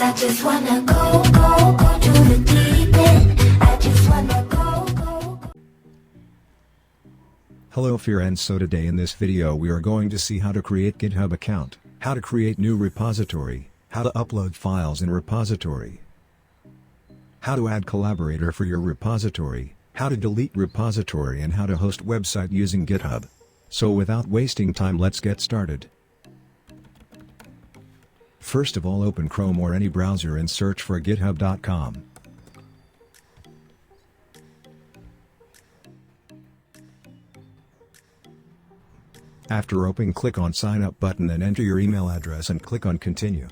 I just wanna go to the deep end. I just wanna go. Hello friends, so today in this video we are going to see how to create GitHub account, how to create new repository, how to upload files in repository, how to add collaborator for your repository, how to delete repository, and how to host website using GitHub. So without wasting time, let's get started. First of all, open Chrome or any browser and search for github.com. After opening, click on Sign Up button and enter your email address and click on Continue.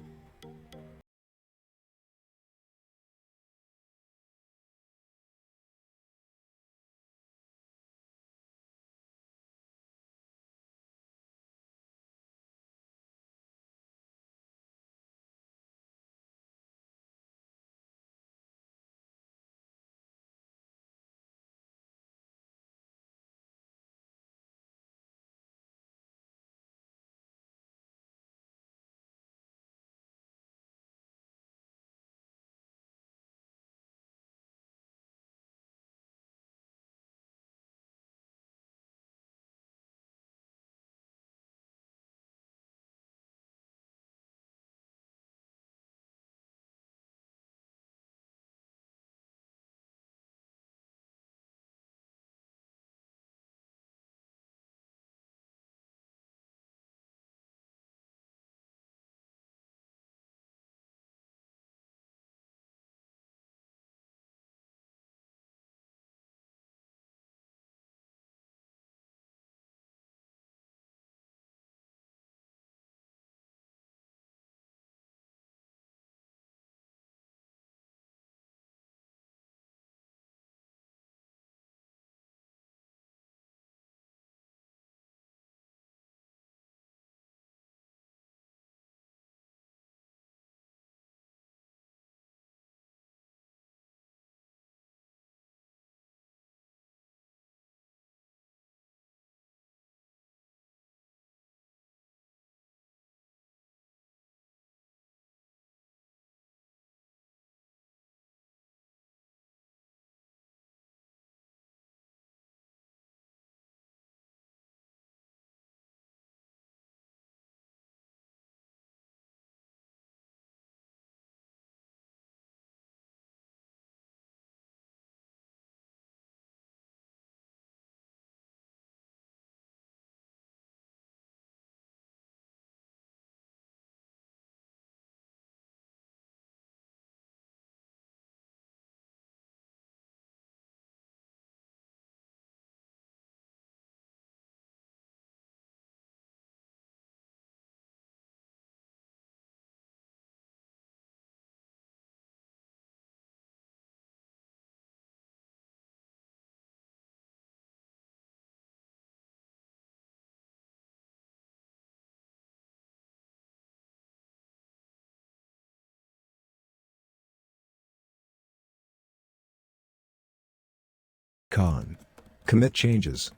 Commit changes.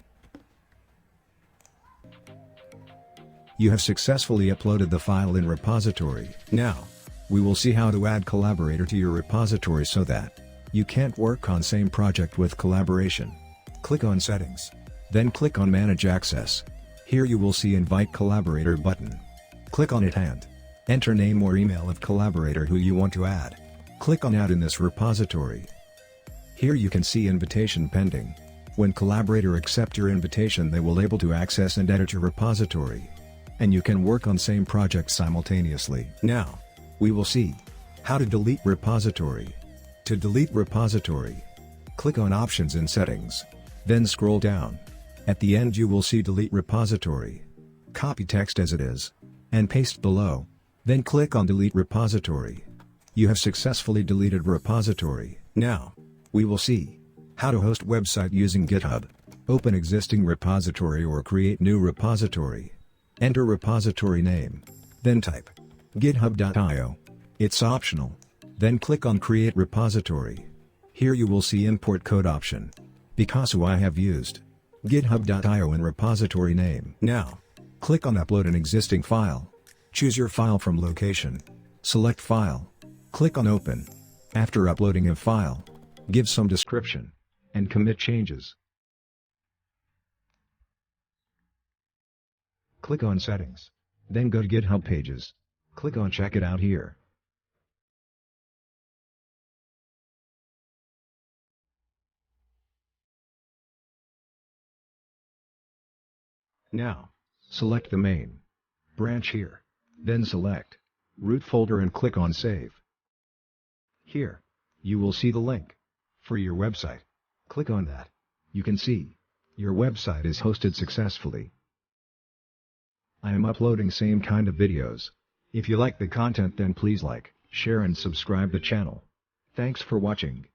You have successfully uploaded the file in repository. Now, we will see how to add collaborator to your repository so that you can't work on same project with collaboration. Click on Settings. Then click on Manage Access. Here you will see Invite Collaborator button. Click on it and enter name or email of collaborator who you want to add. Click on Add in this repository. Here you can see invitation pending. When collaborator accept your invitation, they will able to access and edit your repository, and you can work on same project simultaneously. Now, we will see how to delete repository. To delete repository, click on Options in Settings. Then scroll down. At the end you will see Delete Repository. Copy text as it is and paste below. Then click on Delete Repository. You have successfully deleted repository. Now, we will see how to host website using GitHub. Open existing repository or create new repository. Enter repository name. Then type github.io. It's optional. Then click on Create Repository. Here you will see Import Code option. Because I have used github.io in repository name. Now, click on Upload an existing file. Choose your file from location. Select File. Click on Open. After uploading a file, give some description, and commit changes. Click on Settings. Then go to GitHub Pages. Click on Check it out here. Now, select the main branch here. Then select root folder and click on Save. Here, you will see the link for your website. Click on that. You can see your website is hosted successfully. I am uploading same kind of videos. If you like the content, then please like, share and subscribe the channel. Thanks for watching.